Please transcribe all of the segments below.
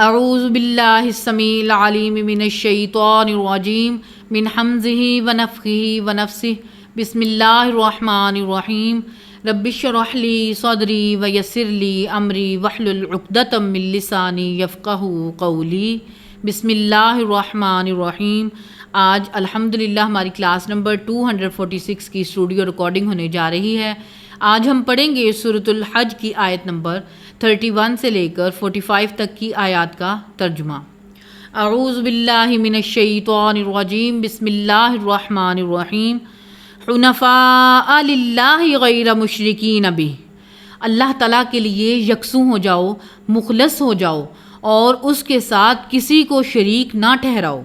اعوذ باللہ السمیع العلیم من الشیطان الرجیم من حمزہ ونفخہ ونفثہ بسم اللہ الرحمن الرحیم رب اشرح لی صدری ویسر لی امری واحلل عقدۃ من لسانی یفقہوا قولی۔ بسم اللہ الرحمن الرحیم۔ آج الحمدللہ ہماری کلاس نمبر 246 کی اسٹوڈیو ریکارڈنگ ہونے جا رہی ہے۔ آج ہم پڑھیں گے سورۃ الحج کی آیت نمبر 31 سے لے کر 45 تک کی آیات کا ترجمہ۔ اعوذ باللہ من الشیطان الرجیم، بسم اللہ الرحمن الرحیم۔ حنفاء للہ غیر مشرکین بہ، اللہ تعالیٰ کے لیے یکسوں ہو جاؤ، مخلص ہو جاؤ اور اس کے ساتھ کسی کو شریک نہ ٹھہراؤ۔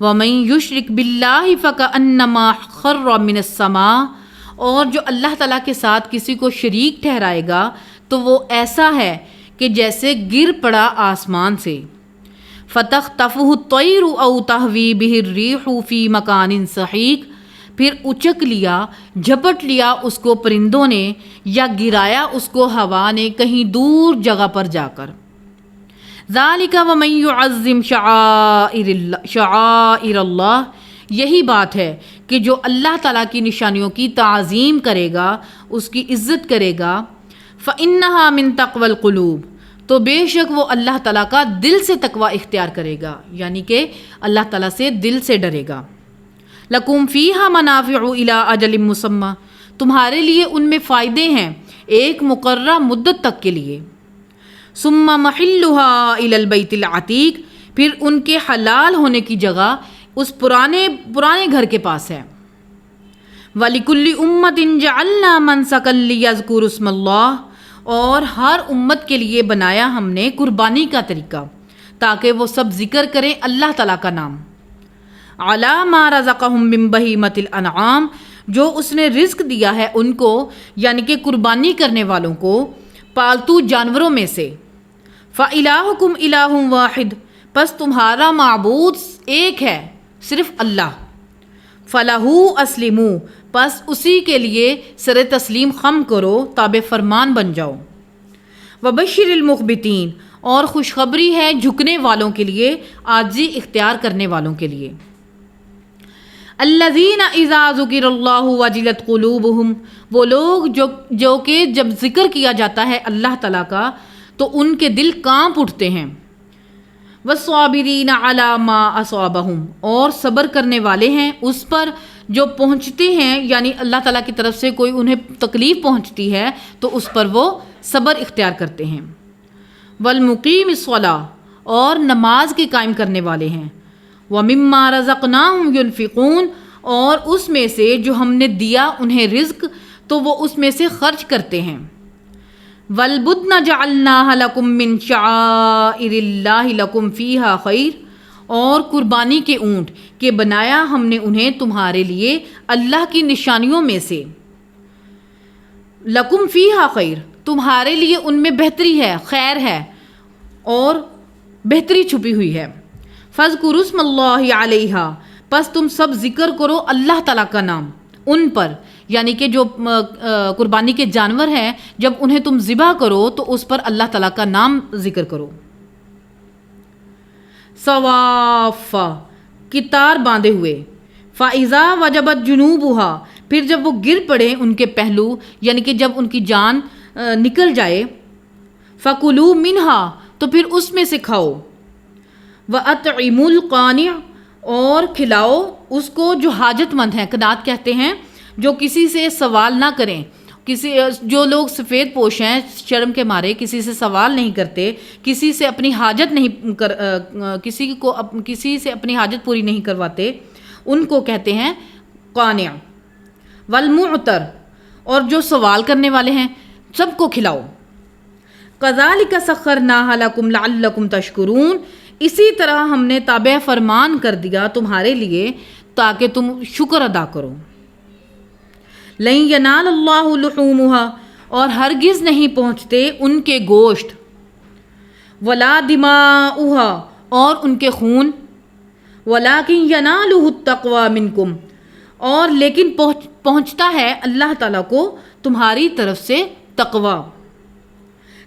وَمَن یشرک بِاللَّهِ فَكَأَنَّمَا خَرَّ مِنَ السَّمَاءِ، اور جو اللہ تعالیٰ کے ساتھ کسی کو شریک ٹھہرائے گا تو وہ ایسا ہے کہ جیسے گر پڑا آسمان سے۔ فَتَخْطَفُهُ الطَّيْرُ أَوْ تَهْوِي بِهِ الرِّيحُ فِي مَكَانٍ سَحِيقٍ، پھر اچک لیا، جھپٹ لیا اس کو پرندوں نے، یا گرایا اس کو ہوا نے کہیں دور جگہ پر جا کر۔ ذَلِكَ وَمَن يُعَظِّمْ شَعَائِرَ اللَّهِ، یہی بات ہے کہ جو اللہ تعالیٰ کی نشانیوں کی تعظیم کرے گا، اس کی عزت کرے گا، فَإِنَّهَا مِن تَقْوَى الْقُلُوبِ، تو بے شک وہ اللہ تعالیٰ کا دل سے تقوی اختیار کرے گا، یعنی کہ اللہ تعالیٰ سے دل سے ڈرے گا۔ لَكُمْ فِيهَا مَنَافِعُ إِلَىٰ أَجَلٍ مُّسَمًّى، تمہارے لیے ان میں فائدے ہیں ایک مقررہ مدت تک کے لیے۔ ثُمَّ مَحِلُّهَا إِلَى الْبَيْتِ الْعَتِيقِ، پھر ان کے حلال ہونے کی جگہ اس پرانے گھر کے پاس ہے۔ وَلِكُلِّ أُمَّةٍ جَعَلْنَا مَنسَكًا لِيَذْكُرُوا اسْمَ اللَّهِ، اور ہر امت کے لیے بنایا ہم نے قربانی کا طریقہ تاکہ وہ سب ذکر کریں اللہ تعالیٰ کا نام۔ عَلَىٰ مَا رَزَقَهُم مِّن بَهِیمَةِ الْأَنْعَامِ، جو اس نے رزق دیا ہے ان کو، یعنی کہ قربانی کرنے والوں کو، پالتو جانوروں میں سے۔ فَإِلَٰهُكُمْ إِلَٰهٌ وَاحِدٌ، پس تمہارا معبود ایک ہے، صرف اللہ۔ فَلَهُ أَسْلِمُوا، پس اسی کے لیے سر تسلیم خم کرو، تابع فرمان بن جاؤ۔ وَبَشِّرِ الْمُخْبِتِينَ، اور خوشخبری ہے جھکنے والوں کے لیے، عاجزی اختیار کرنے والوں کے لیے۔ الَّذِينَ إِذَا ذُكِرَ اللَّهُ وَجِلَتْ قُلُوبُهُمْ، وہ لوگ جو کہ جب ذکر کیا جاتا ہے اللہ تعالیٰ کا تو ان کے دل کانپ اٹھتے ہیں۔ وَالصَّابِرِينَ عَلَىٰ مَا أَصَابَهُمْ، اور صبر کرنے والے ہیں اس پر جو پہنچتے ہیں، یعنی اللہ تعالیٰ کی طرف سے کوئی انہیں تکلیف پہنچتی ہے تو اس پر وہ صبر اختیار کرتے ہیں۔ وَالْمُقِيمِ الصَّلَاةِ، اور نماز کے قائم کرنے والے ہیں۔ وَمِمَّا رَزَقْنَاهُمْ يُنْفِقُونَ، اور اس میں سے جو ہم نے دیا انہیں رزق تو وہ اس میں سے خرچ کرتے ہیں۔ وَالْبُدْنَ جَعَلْنَاهَا لَكُم مِّن شَعَائِرِ اللَّهِ لَكُمْ فِيهَا خَيْرٌ، اور قربانی کے اونٹ کہ بنایا ہم نے انہیں تمہارے لیے اللہ کی نشانیوں میں سے۔ لَكُمْ فِيهَا خَيْرٌ، تمہارے لیے ان میں بہتری ہے، خیر ہے اور بہتری چھپی ہوئی ہے۔ فَاذْكُرُوا اسْمَ اللَّهِ عَلَيْهَا، پس تم سب ذکر کرو اللہ تعالیٰ کا نام ان پر، یعنی کہ جو قربانی کے جانور ہیں جب انہیں تم ذبح کرو تو اس پر اللہ تعالیٰ کا نام ذکر کرو۔ صوافا، کتار باندھے ہوئے۔ فَإِذَا وَجَبَتْ جُنُوبُهَا، پھر جب وہ گر پڑے ان کے پہلو، یعنی کہ جب ان کی جان نکل جائے۔ فَكُلُوا مِنْهَا، تو پھر اس میں سے کھاؤ۔ وَأَطْعِمُوا الْقَانِعَ، اور کھلاؤ اس کو جو حاجت مند ہیں، قناعت کہتے ہیں جو کسی سے سوال نہ کریں، جو لوگ سفید پوش ہیں شرم کے مارے کسی سے سوال نہیں کرتے، کسی سے اپنی حاجت نہیں کسی سے اپنی حاجت پوری نہیں کرواتے، ان کو کہتے ہیں قانع۔ والمعتر، اور جو سوال کرنے والے ہیں سب کو کھلاؤ۔ کذالک سخرناها لکم لعلکم تشکرون، اسی طرح ہم نے تابع فرمان کر دیا تمہارے لیے تاکہ تم شکر ادا کرو۔ لن ینال اللہ لحومها، اور ہرگز نہیں پہنچتے ان کے گوشت۔ ولا دماؤها، اور ان کے خون۔ ولکن ینالہ التقوی منکم، اور لیکن پہنچتا ہے اللہ تعالیٰ کو تمہاری طرف سے تقوی۔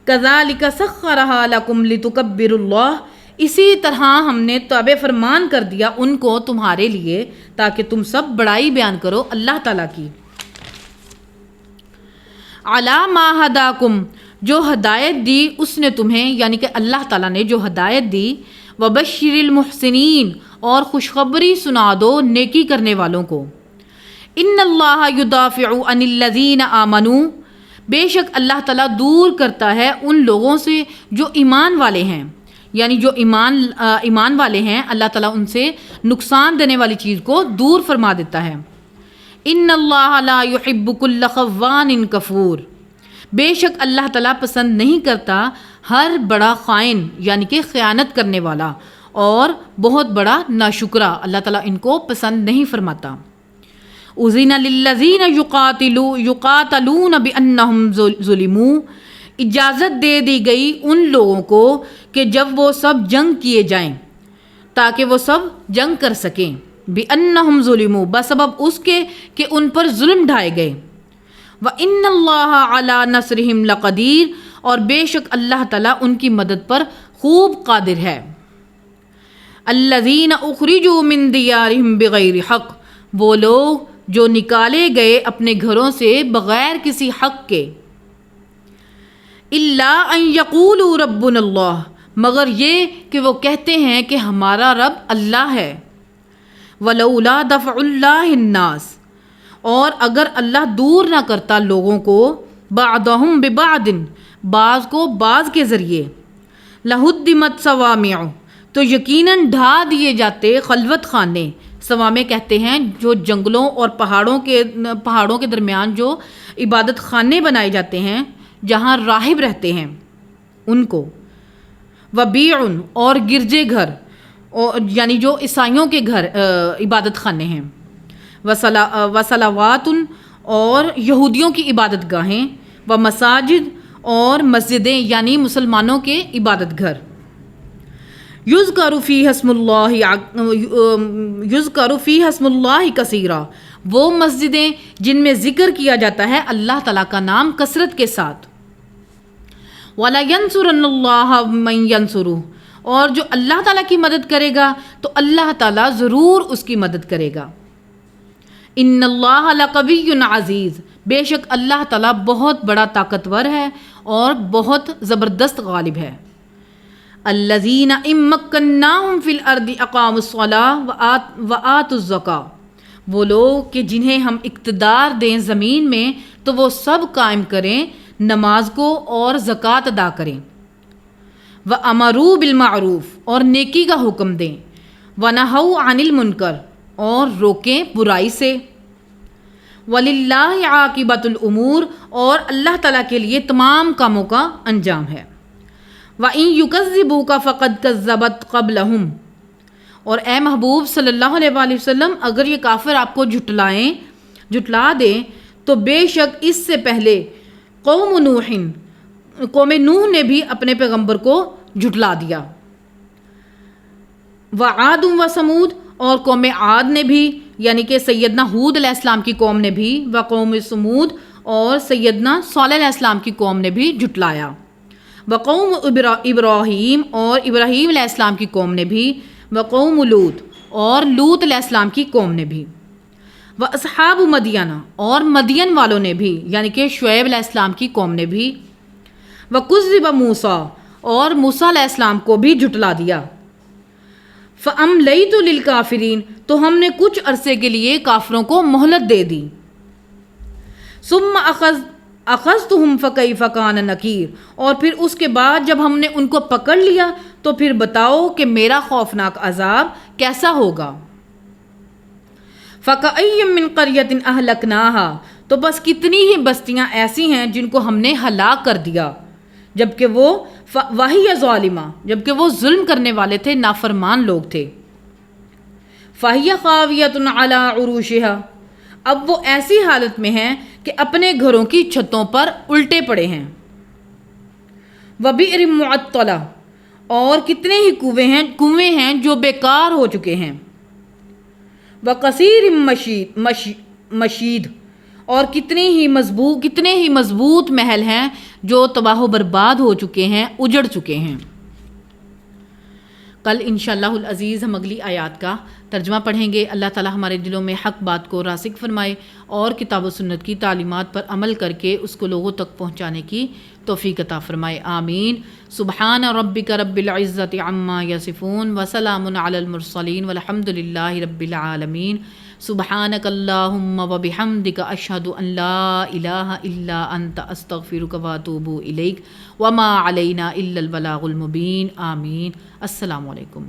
کذالک سخرھا لکم لتکبروا اللہ، اسی طرح ہم نے تابع فرمان کر دیا ان کو تمہارے لیے تاکہ تم سب بڑائی بیان کرو اللہ تعالیٰ کی۔ علی ما ہداکم، جو ہدایت دی اس نے تمہیں، یعنی کہ اللہ تعالیٰ نے جو ہدایت دی، وبشر المحسنین، اور خوشخبری سنا دو نیکی کرنے والوں کو۔ ان اللہ یدافع عن الذین آمنوا، بے شک اللہ تعالیٰ دور کرتا ہے ان لوگوں سے جو ایمان والے ہیں، یعنی جو ایمان والے ہیں اللہ تعالیٰ ان سے نقصان دینے والی چیز کو دور فرما دیتا ہے۔ ان اللہ لا یحب کل خوان کفور، بے شک اللہ تعالیٰ پسند نہیں کرتا ہر بڑا خائن، یعنی کہ خیانت کرنے والا اور بہت بڑا ناشکرا، اللہ تعالیٰ ان کو پسند نہیں فرماتا۔ اذن للذین یقاتلون بانہم ظلموا، اجازت دے دی گئی ان لوگوں کو کہ جب وہ سب جنگ کیے جائیں تاکہ وہ سب جنگ کر سکیں، بانہم ظلموا، بسبب اس کے کہ ان پر ظلم ڈھائے گئے، وان اللہ علی نصرہم لقدیر، اور بے شک اللہ تعالیٰ ان کی مدد پر خوب قادر ہے۔ الذین اخرجوا من دیارہم بغیر حق، وہ لوگ جو نکالے گئے اپنے گھروں سے بغیر کسی حق کے، الا ان یقولوا ربنا اللہ، مگر یہ کہ وہ کہتے ہیں کہ ہمارا رب اللہ ہے، ولولا دفع اللہ الناس، اور اگر اللہ دور نہ کرتا لوگوں کو، بعضهم ببعض، بعض کو بعض کے ذریعے، لہدمت صوامع، تو یقیناً ڈھا دیے جاتے خلوت خانے، صوامع کہتے ہیں جو جنگلوں اور پہاڑوں کے درمیان جو عبادت خانے بنائے جاتے ہیں جہاں راہب رہتے ہیں ان کو، وبیع، اور گرجے گھر، یعنی جو عیسائیوں کے گھر عبادت خانے ہیں، وصلوات، اور یہودیوں کی عبادت گاہیں، ومساجد، اور مسجدیں یعنی مسلمانوں کے عبادت گھر، یذکر فیہا اسم اللہ کثیرا، وہ مسجدیں جن میں ذکر کیا جاتا ہے اللہ تعالیٰ کا نام کثرت کے ساتھ، وَلَيَنْصُرَنَّ اللَّهَ مَن يَنْصُرُهُ، اور جو اللہ تعالیٰ کی مدد کرے گا تو اللہ تعالیٰ ضرور اس کی مدد کرے گا۔ ان اللہ لقوی عزیز، بے شک اللہ تعالیٰ بہت بڑا طاقتور ہے اور بہت زبردست غالب ہے۔ الذین ان مکناہم فی الارض اقاموا الصلاۃ وآتوا الزکاۃ، وہ لوگ کہ جنہیں ہم اقتدار دیں زمین میں تو وہ سب قائم کریں نماز کو اور زکوٰۃ ادا کریں، وامروا بالمعروف، اور نیکی کا حکم دیں، ونہوا عن المنکر، اور روکیں برائی سے، وللہ عاقبۃ الامور، اور اللہ تعالیٰ کے لیے تمام کاموں کا انجام ہے۔ وَإِن يُكَذِّبُوكَ فَقَدْ كَذَّبَتْ قَبْلَهُمْ، اور اے محبوب صلی اللہ علیہ وآلہ وسلم اگر یہ کافر آپ کو جھٹلا دیں تو بے شک اس سے پہلے قوم نوح نے بھی اپنے پیغمبر کو جھٹلا دیا، وعاد و سمود، اور قوم عاد نے بھی، یعنی کہ سیدنا ہود علیہ السلام کی قوم نے بھی، وقوم سمود، اور سیدنا صالح علیہ السلام کی قوم نے بھی جھٹلایا، وقوم ابراہیم، اور ابراہیم علیہ السلام کی قوم نے بھی، وقوم لوط، اور لوط علیہ السلام کی قوم نے بھی، واصحاب مدین، اور مدین والوں نے بھی، یعنی کہ شعیب علیہ السلام کی قوم نے بھی، وکذب موسیٰ، اور موسیٰ علیہ السلام کو بھی جھٹلا دیا، فَأَمْلَيْتُ لِلْكَافِرِينَ، تو ہم نے کچھ عرصے کے لیے کافروں کو مہلت دے دی، ثُمَّ اخذتهم فکیف کان نکیر، اور پھر اس کے بعد جب ہم نے ان کو پکڑ لیا تو پھر بتاؤ کہ میرا خوفناک عذاب کیسا ہوگا۔ فکأی من قریۃ اہلکناہا، تو بس کتنی ہی بستیاں ایسی ہیں جن کو ہم نے ہلاک کر دیا، جبکہ وہ وہی ظالمہ، جبکہ وہ ظلم کرنے والے تھے، نافرمان لوگ تھے۔ فہی خاویۃ علی عروشہا، اب وہ ایسی حالت میں ہیں کہ اپنے گھروں کی چھتوں پر الٹے پڑے ہیں، وبئر معطلہ، اور کتنے ہی کنویں ہیں جو بیکار ہو چکے ہیں، وقصیر مشید، اور کتنے ہی مضبوط محل ہیں جو تباہ و برباد ہو چکے ہیں، اجڑ چکے ہیں۔ کل انشاءاللہ العزیز ہم اگلی آیات کا ترجمہ پڑھیں گے۔ اللہ تعالی ہمارے دلوں میں حق بات کو راسخ فرمائے اور کتاب و سنت کی تعلیمات پر عمل کر کے اس کو لوگوں تک پہنچانے کی توفیق عطا فرمائے، آمین۔ سبحان ربک رب العزت عما یصفون وسلام علی المرسلین والحمد للہ رب العالمین۔ سبحانک اللہم وبحمدک اشہد ان لا الہ الا انت استغفرک واتوب الیک وما علینا الا البلاغ المبین، آمین۔ السلام علیکم۔